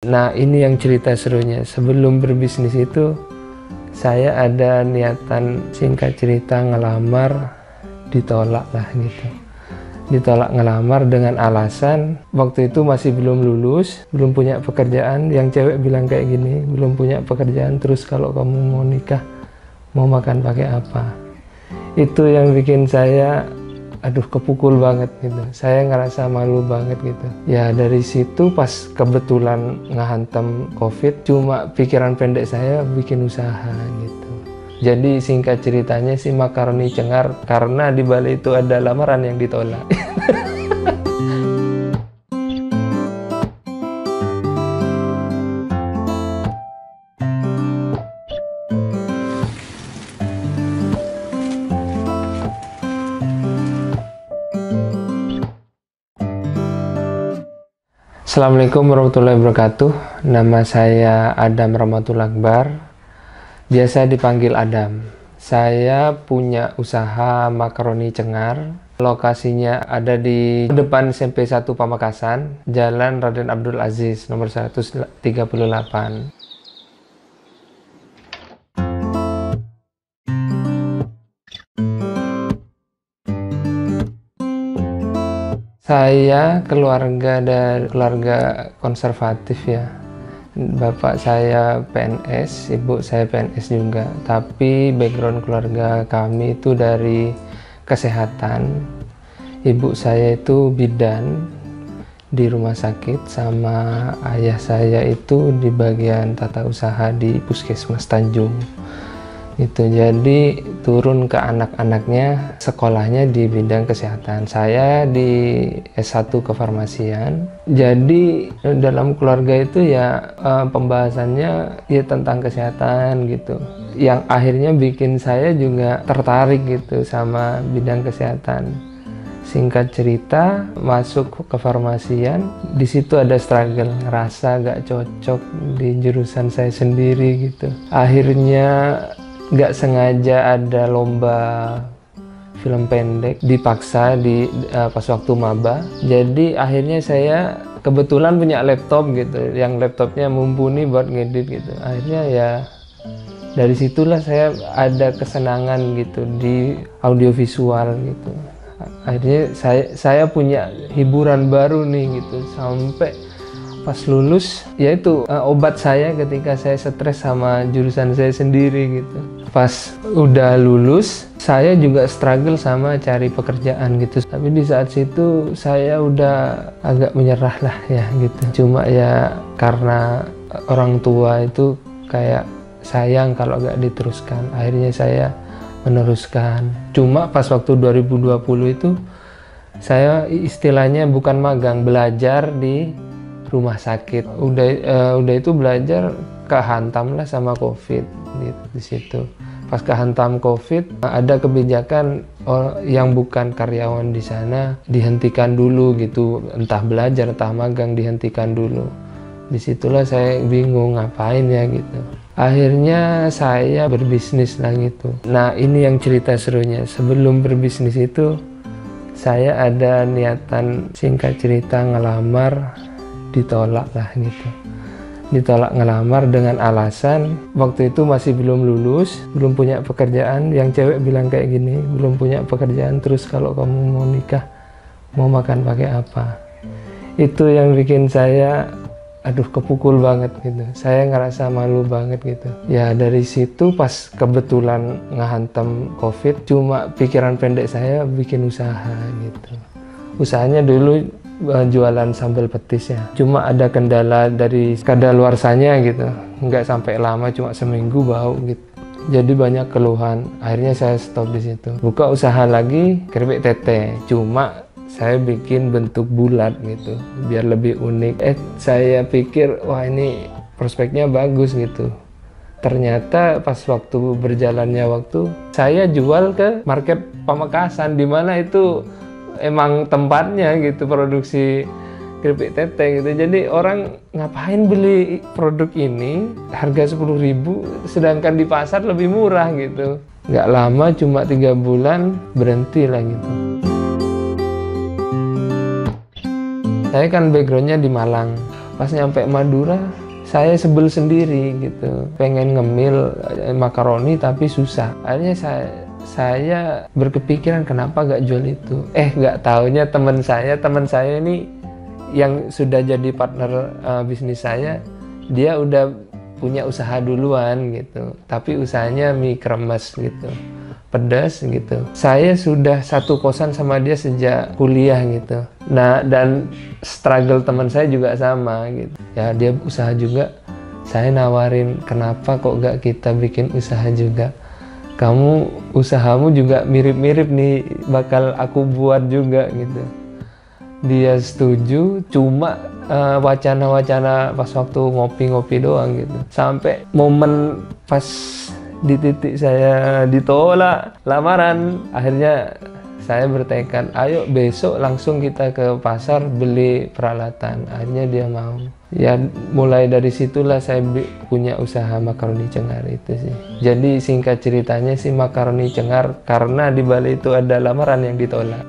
Nah, ini yang cerita serunya. Sebelum berbisnis itu, saya ada niatan, singkat cerita, ngelamar, ditolak lah gitu. Ditolak ngelamar dengan alasan waktu itu masih belum lulus, belum punya pekerjaan. Yang cewek bilang kayak gini, belum punya pekerjaan, terus kalau kamu mau nikah, mau makan pakai apa? Itu yang bikin saya kepukul banget gitu. Saya ngerasa malu banget gitu. Ya dari situ pas kebetulan ngehantam COVID, cuma pikiran pendek saya bikin usaha gitu. Jadi singkat ceritanya sih makaroni cengar, karena di Bali itu ada lamaran yang ditolak. Assalamualaikum warahmatullahi wabarakatuh. Nama saya Adam Rahmatul Akbar, biasa dipanggil Adam. Saya punya usaha makaroni cengar. Lokasinya ada di depan SMP 1 Pamekasan, Jalan Raden Abdul Aziz nomor 138. Saya keluarga konservatif ya. Bapak saya PNS, ibu saya PNS juga. Tapi background keluarga kami itu dari kesehatan. Ibu saya itu bidan di rumah sakit, sama ayah saya itu di bagian tata usaha di Puskesmas Tanjung. Itu jadi turun ke anak-anaknya, sekolahnya di bidang kesehatan. Saya di S1 kefarmasian. Jadi dalam keluarga itu ya pembahasannya ya tentang kesehatan gitu. Yang akhirnya bikin saya juga tertarik gitu sama bidang kesehatan. Singkat cerita, masuk ke farmasian, di situ ada struggle, ngerasa gak cocok di jurusan saya sendiri gitu. Akhirnya nggak sengaja ada lomba film pendek, dipaksa pas waktu maba. Jadi akhirnya saya kebetulan punya laptop gitu, yang laptopnya mumpuni buat ngedit gitu. Akhirnya ya dari situlah saya ada kesenangan gitu di audiovisual gitu. Akhirnya saya punya hiburan baru nih gitu, sampai pas lulus, yaitu obat saya ketika saya stres sama jurusan saya sendiri gitu. Pas udah lulus, saya juga struggle sama cari pekerjaan gitu. Tapi di saat situ saya udah agak menyerah lah ya gitu. Cuma ya karena orang tua itu kayak sayang kalau gak diteruskan. Akhirnya saya meneruskan. Cuma pas waktu 2020 itu, saya istilahnya bukan magang, belajar di rumah sakit. Udah itu belajar, kehantam lah sama COVID gitu, di situ. Pas kehantam COVID, ada kebijakan yang bukan karyawan di sana dihentikan dulu gitu, entah belajar entah magang dihentikan dulu. Disitulah saya bingung ngapain ya gitu. Akhirnya saya berbisnis lah gitu. Nah, ini yang cerita serunya. Sebelum berbisnis itu, saya ada niatan, singkat cerita, ngelamar, ditolak lah gitu. Ditolak ngelamar dengan alasan waktu itu masih belum lulus, belum punya pekerjaan. Yang cewek bilang kayak gini, belum punya pekerjaan, terus kalau kamu mau nikah, mau makan pakai apa? Itu yang bikin saya kepukul banget gitu. Saya ngerasa malu banget gitu. Ya dari situ pas kebetulan ngehantam COVID, cuma pikiran pendek saya bikin usaha gitu. Usahanya dulu jualan sambal petis ya. Cuma ada kendala dari kadaluarsanya gitu. Nggak sampai lama, cuma seminggu bau gitu. Jadi banyak keluhan. Akhirnya saya stop di situ. Buka usaha lagi, keripik tete. Cuma saya bikin bentuk bulat gitu, biar lebih unik. Saya pikir wah ini prospeknya bagus gitu. Ternyata pas waktu berjalannya waktu, saya jual ke market Pamekasan, di mana itu emang tempatnya gitu produksi keripik tete gitu. Jadi orang ngapain beli produk ini harga 10.000 sedangkan di pasar lebih murah gitu. Nggak lama, cuma 3 bulan berhenti lah gitu. Saya kan backgroundnya di Malang. Pas nyampe Madura, saya sebel sendiri gitu, pengen ngemil makaroni tapi susah. Akhirnya saya berkepikiran kenapa gak jual itu. Gak taunya teman saya ini yang sudah jadi partner bisnis saya, dia udah punya usaha duluan gitu, tapi usahanya mie kremes gitu, pedas gitu. Saya sudah satu kosan sama dia sejak kuliah gitu. Nah, dan struggle teman saya juga sama gitu. Ya, dia usaha juga. Saya nawarin, kenapa kok gak kita bikin usaha juga? Kamu, usahamu juga mirip-mirip nih, bakal aku buat juga gitu. Dia setuju, cuma wacana-wacana pas waktu ngopi-ngopi doang gitu. Sampai momen pas di titik saya ditolak lamaran, akhirnya saya bertekad, ayo besok langsung kita ke pasar beli peralatan. Akhirnya dia mau. Ya mulai dari situlah saya punya usaha makaroni cengar itu sih. Jadi singkat ceritanya sih makaroni cengar karena di Bali itu ada lamaran yang ditolak.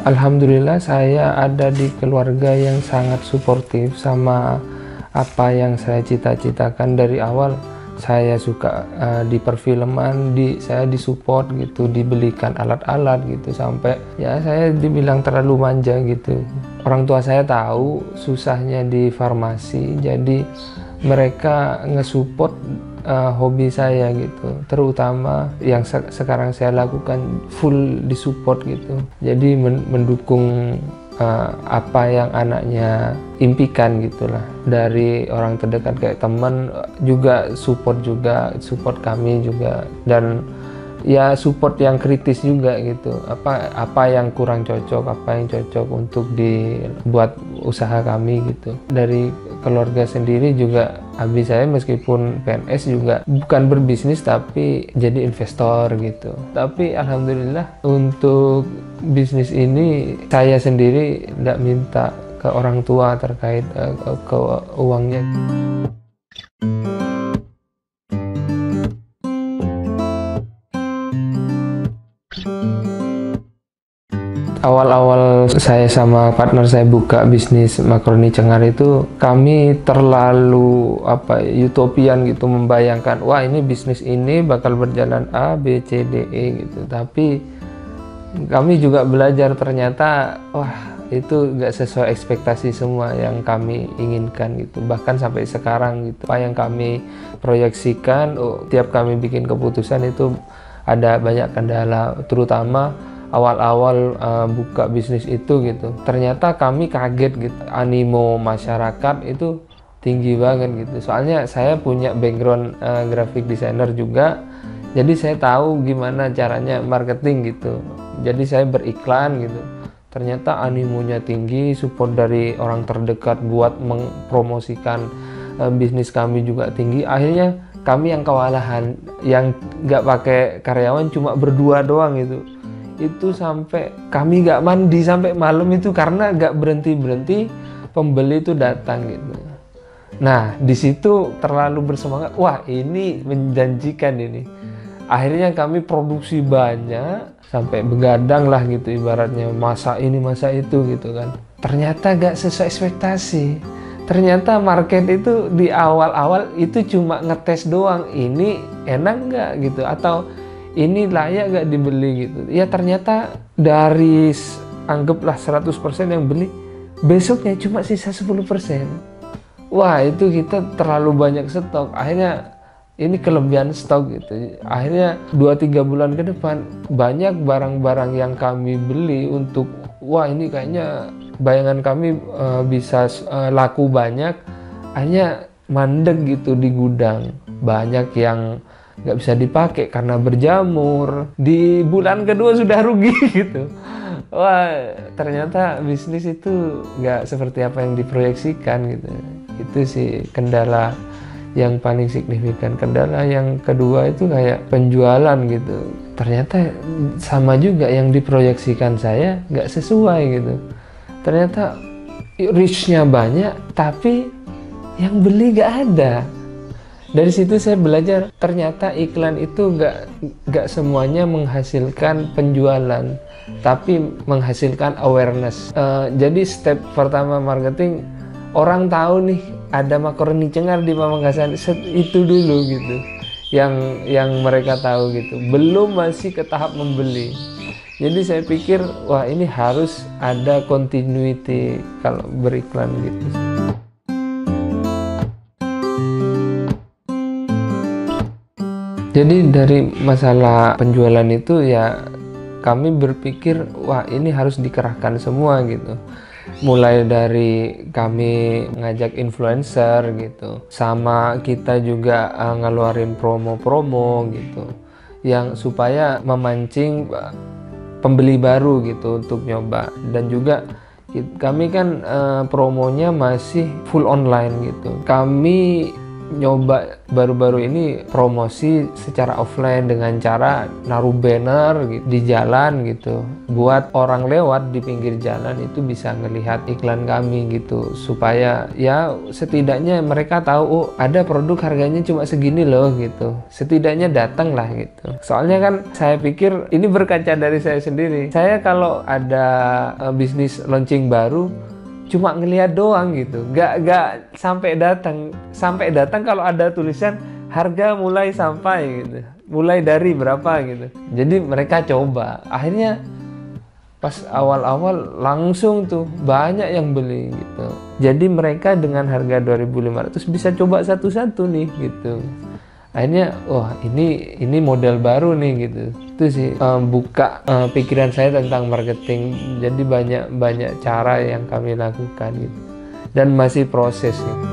Alhamdulillah saya ada di keluarga yang sangat suportif sama apa yang saya cita-citakan dari awal. Saya suka di perfilman, saya disupport gitu, dibelikan alat-alat gitu, sampai ya saya dibilang terlalu manja gitu. Orang tua saya tahu susahnya di farmasi, jadi mereka ngesupport hobi saya gitu, terutama yang sekarang saya lakukan full disupport gitu. Jadi mendukung apa yang anaknya impikan gitulah. Dari orang terdekat kayak teman juga support kami juga, dan ya support yang kritis juga gitu. Apa yang kurang cocok, apa yang cocok untuk dibuat usaha kami gitu. Dari keluarga sendiri juga, habis saya meskipun PNS juga bukan berbisnis tapi jadi investor gitu. Tapi alhamdulillah untuk bisnis ini saya sendiri tidak minta ke orang tua terkait ke uangnya. Awal-awal saya sama partner saya buka bisnis makaroni cengar itu, kami terlalu utopian gitu, membayangkan wah ini bisnis ini bakal berjalan A, B, C, D, E gitu. Tapi kami juga belajar ternyata wah itu nggak sesuai ekspektasi semua yang kami inginkan gitu. Bahkan sampai sekarang gitu, apa yang kami proyeksikan, tiap kami bikin keputusan itu ada banyak kendala, terutama awal-awal buka bisnis itu gitu. Ternyata kami kaget gitu, animo masyarakat itu tinggi banget gitu. Soalnya saya punya background graphic designer juga, jadi saya tahu gimana caranya marketing gitu. Jadi saya beriklan gitu. Ternyata animonya tinggi, support dari orang terdekat buat mempromosikan bisnis kami juga tinggi. Akhirnya kami yang kewalahan, yang nggak pakai karyawan, cuma berdua doang gitu. Itu sampai kami nggak mandi sampai malam itu karena nggak berhenti pembeli itu datang gitu. Nah di situ terlalu bersemangat, wah ini menjanjikan ini. Akhirnya kami produksi banyak sampai begadang lah gitu, ibaratnya masa ini masa itu gitu kan. Ternyata nggak sesuai ekspektasi. Ternyata market itu di awal-awal itu cuma ngetes doang, ini enak nggak gitu, atau ini layak gak dibeli gitu. Ya ternyata dari anggaplah 100% yang beli, besoknya cuma sisa 10%. Wah itu kita terlalu banyak stok. Akhirnya ini kelebihan stok gitu. Akhirnya 2-3 bulan ke depan banyak barang-barang yang kami beli untuk wah ini kayaknya bayangan kami bisa laku banyak. Akhirnya mandek gitu di gudang. Banyak yang nggak bisa dipakai karena berjamur. Di bulan kedua sudah rugi gitu. Wah ternyata bisnis itu nggak seperti apa yang diproyeksikan gitu. Itu sih kendala yang paling signifikan. Kendala yang kedua itu kayak penjualan gitu. Ternyata sama juga yang diproyeksikan saya nggak sesuai gitu. Ternyata reach-nya banyak tapi yang beli nggak ada. Dari situ saya belajar ternyata iklan itu nggak semuanya menghasilkan penjualan, tapi menghasilkan awareness. Jadi step pertama marketing, orang tahu nih ada makaroni cengar di Pamekasan, itu dulu gitu yang mereka tahu gitu, belum masih ke tahap membeli. Jadi saya pikir wah ini harus ada continuity kalau beriklan gitu. Jadi dari masalah penjualan itu ya kami berpikir wah ini harus dikerahkan semua gitu. Mulai dari kami ngajak influencer gitu, sama kita juga ngeluarin promo-promo gitu, yang supaya memancing pembeli baru gitu untuk nyoba. Dan juga kami kan promonya masih full online gitu. Kami nyoba baru-baru ini promosi secara offline dengan cara naruh banner gitu, di jalan gitu, buat orang lewat di pinggir jalan itu bisa ngelihat iklan kami gitu, supaya ya setidaknya mereka tahu oh ada produk harganya cuma segini loh gitu, setidaknya datang lah gitu. Soalnya kan saya pikir ini berkaca dari saya sendiri, saya kalau ada bisnis launching baru cuma ngelihat doang gitu, gak sampai datang kalau ada tulisan harga mulai sampai gitu, mulai dari berapa gitu. Jadi mereka coba, akhirnya pas awal-awal langsung tuh banyak yang beli gitu. Jadi mereka dengan harga 2.500 bisa coba satu-satu nih gitu. Akhirnya wah ini model baru nih gitu. Itu sih buka pikiran saya tentang marketing. Jadi banyak cara yang kami lakukan gitu, dan masih proses gitu.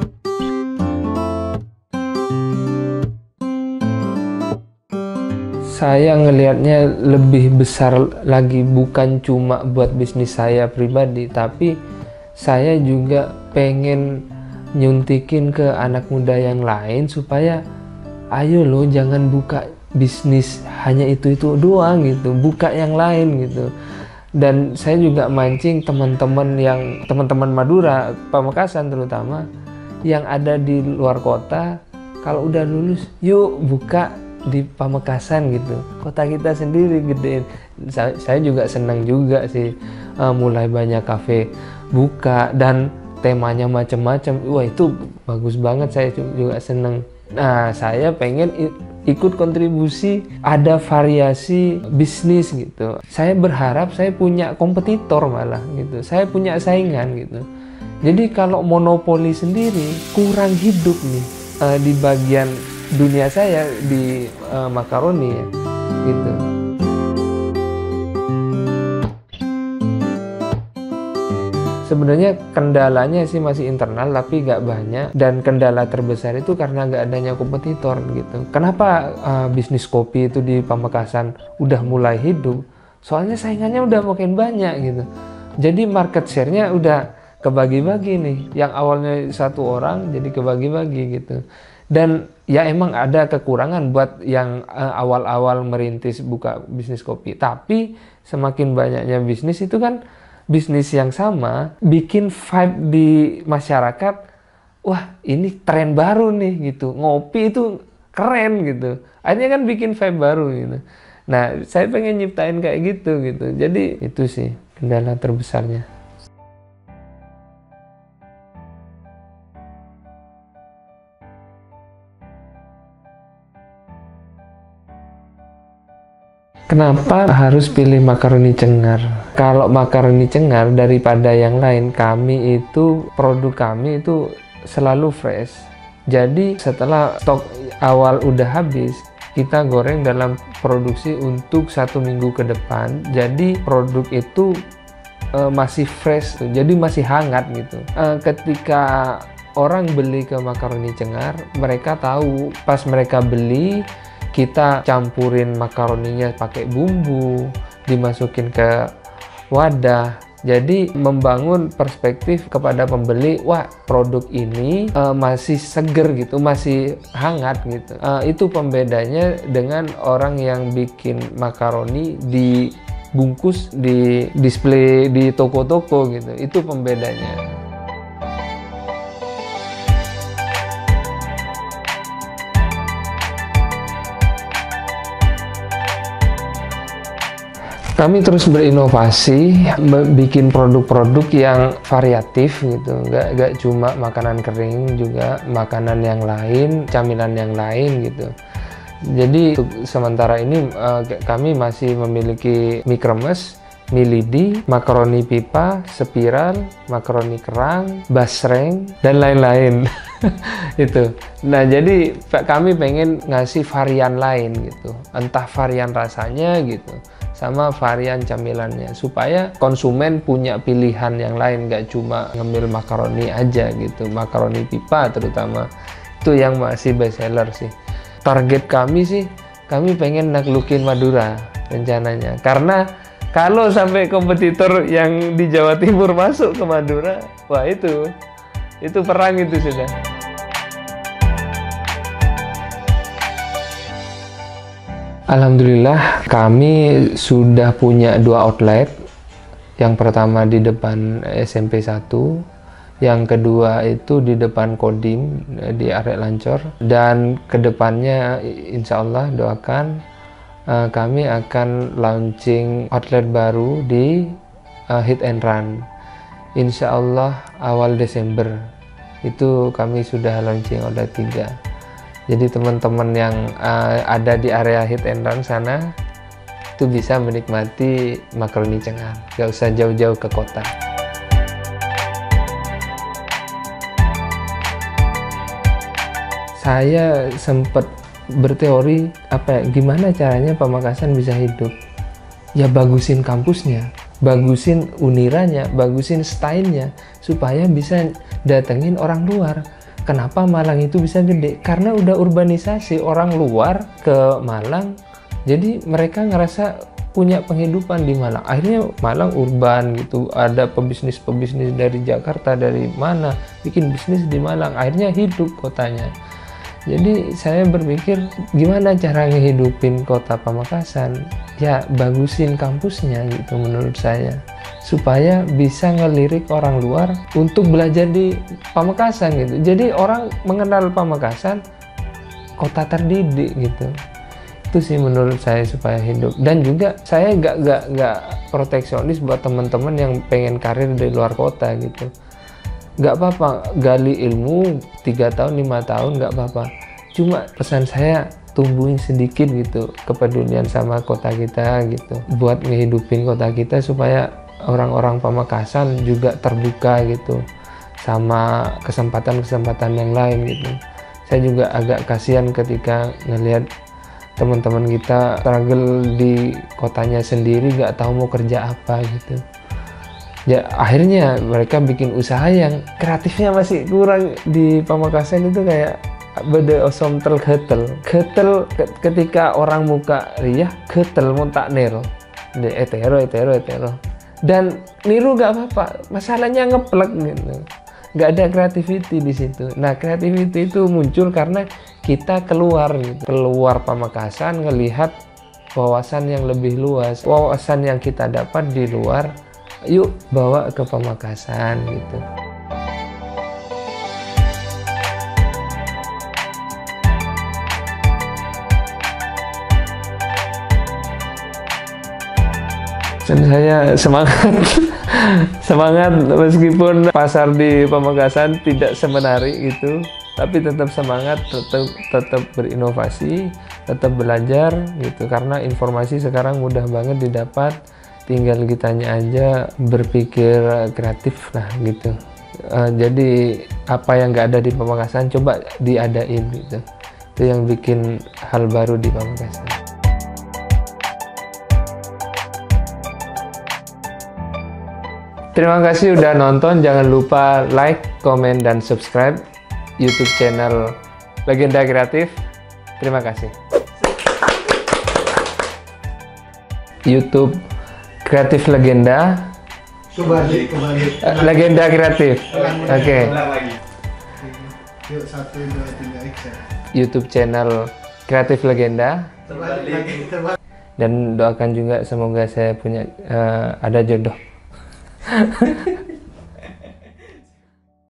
Saya ngelihatnya lebih besar lagi, bukan cuma buat bisnis saya pribadi, tapi saya juga pengen nyuntikin ke anak muda yang lain supaya ayo lo jangan buka bisnis hanya itu doang gitu, buka yang lain gitu. Dan saya juga mancing teman-teman Madura, Pamekasan terutama, yang ada di luar kota, kalau udah lulus yuk buka di Pamekasan gitu, kota kita sendiri gedein. Saya juga senang juga sih, mulai banyak kafe buka dan temanya macam-macam. Wah itu bagus banget, saya juga senang. Nah, saya pengen ikut kontribusi, ada variasi bisnis gitu. Saya berharap saya punya kompetitor malah gitu. Saya punya saingan gitu. Jadi kalau monopoli sendiri kurang hidup nih di bagian dunia saya di makaroni ya gitu. Sebenarnya kendalanya sih masih internal, tapi nggak banyak. Dan kendala terbesar itu karena nggak adanya kompetitor gitu. Kenapa bisnis kopi itu di Pamekasan udah mulai hidup? Soalnya saingannya udah makin banyak gitu. Jadi market share-nya udah kebagi-bagi nih. Yang awalnya satu orang jadi kebagi-bagi gitu. Dan ya emang ada kekurangan buat yang awal-awal merintis buka bisnis kopi. Tapi semakin banyaknya bisnis itu kan bisnis yang sama bikin vibe di masyarakat, wah ini tren baru nih gitu, ngopi itu keren gitu, akhirnya kan bikin vibe baru gitu. Nah saya pengen nyiptain kayak gitu, jadi itu sih kendala terbesarnya. Kenapa harus pilih makaroni cengar? Kalau makaroni cengar daripada yang lain, produk kami itu selalu fresh. Jadi setelah stok awal udah habis, kita goreng dalam produksi untuk 1 minggu ke depan. Jadi produk itu masih fresh, jadi masih hangat gitu. Ketika orang beli ke makaroni cengar, mereka tahu pas mereka beli, kita campurin makaroninya pakai bumbu, dimasukin ke wadah. Jadi membangun perspektif kepada pembeli, wah produk ini masih seger gitu, masih hangat gitu. Itu pembedanya dengan orang yang bikin makaroni dibungkus, di display di toko-toko gitu. Itu pembedanya. Kami terus berinovasi, bikin produk-produk yang variatif gitu, nggak cuma makanan kering, juga makanan yang lain, camilan yang lain gitu. Jadi untuk sementara ini kami masih memiliki mie kremes, mie lidi, makaroni pipa, spiral, makaroni kerang, basreng, dan lain-lain. Itu. Nah, jadi kami pengen ngasih varian lain gitu, entah varian rasanya gitu, sama varian camilannya, supaya konsumen punya pilihan yang lain, nggak cuma ngemil makaroni aja gitu. Makaroni pipa terutama, itu yang masih best seller sih. Target kami sih, kami pengen naklukin Madura rencananya, karena kalau sampai kompetitor yang di Jawa Timur masuk ke Madura, wah itu perang itu sudah. Alhamdulillah kami sudah punya 2 outlet. Yang pertama di depan SMP 1, yang kedua itu di depan Kodim di Arek Lancor, dan kedepannya insya Allah doakan kami akan launching outlet baru di Hit and Run. Insya Allah awal Desember itu kami sudah launching outlet 3. Jadi teman-teman yang ada di area Hit and Run sana itu bisa menikmati makaroni cengar, gak usah jauh-jauh ke kota. Saya sempat berteori gimana caranya Pamekasan bisa hidup. Ya bagusin kampusnya, bagusin uniranya, bagusin stylenya, supaya bisa datengin orang luar. Kenapa Malang itu bisa gede? Karena udah urbanisasi, orang luar ke Malang, jadi mereka ngerasa punya penghidupan di Malang. Akhirnya Malang urban gitu, ada pebisnis-pebisnis dari Jakarta, dari mana, bikin bisnis di Malang, akhirnya hidup kotanya. Jadi saya berpikir gimana cara ngehidupin kota Pamekasan? Ya bagusin kampusnya gitu menurut saya, supaya bisa ngelirik orang luar untuk belajar di Pamekasan gitu. Jadi orang mengenal Pamekasan kota terdidik gitu. Itu sih menurut saya supaya hidup. Dan juga saya nggak proteksionis buat teman-teman yang pengen karir di luar kota gitu. Nggak apa-apa gali ilmu 3 tahun 5 tahun, nggak apa-apa. Cuma pesan saya tumbuhin sedikit gitu kepedulian sama kota kita gitu, buat ngehidupin kota kita supaya orang-orang Pamekasan juga terbuka gitu sama kesempatan-kesempatan yang lain gitu. Saya juga agak kasihan ketika ngelihat teman-teman kita struggle di kotanya sendiri, nggak tahu mau kerja apa gitu. Ya akhirnya mereka bikin usaha yang kreatifnya masih kurang. Di Pamekasan itu kayak beda osom getel ketika orang muka riah getel mau tak nero de etero dan niru gak apa-apa, masalahnya ngeplek gitu, nggak ada creativity di situ. Nah creativity itu muncul karena kita keluar gitu, keluar Pamekasan, ngelihat wawasan yang lebih luas, wawasan yang kita dapat di luar yuk bawa ke Pamekasan gitu. Dan saya semangat meskipun pasar di Pamekasan tidak semenarik itu, tapi tetap semangat, tetap berinovasi, tetap belajar gitu, karena informasi sekarang mudah banget didapat. Tinggal kitanya aja berpikir kreatif lah gitu. Jadi apa yang nggak ada di Pamekasan coba diadain gitu. Itu yang bikin hal baru di Pamekasan. Terima kasih udah nonton. Jangan lupa like, komen, dan subscribe YouTube channel Legenda Kreatif. Terima kasih. YouTube Kreatif Legenda. Kembali. Legenda Kreatif. Oke. Yuk 1, 2, 3 action. YouTube channel Kreatif Legenda. Dan doakan juga semoga saya punya ada jodoh.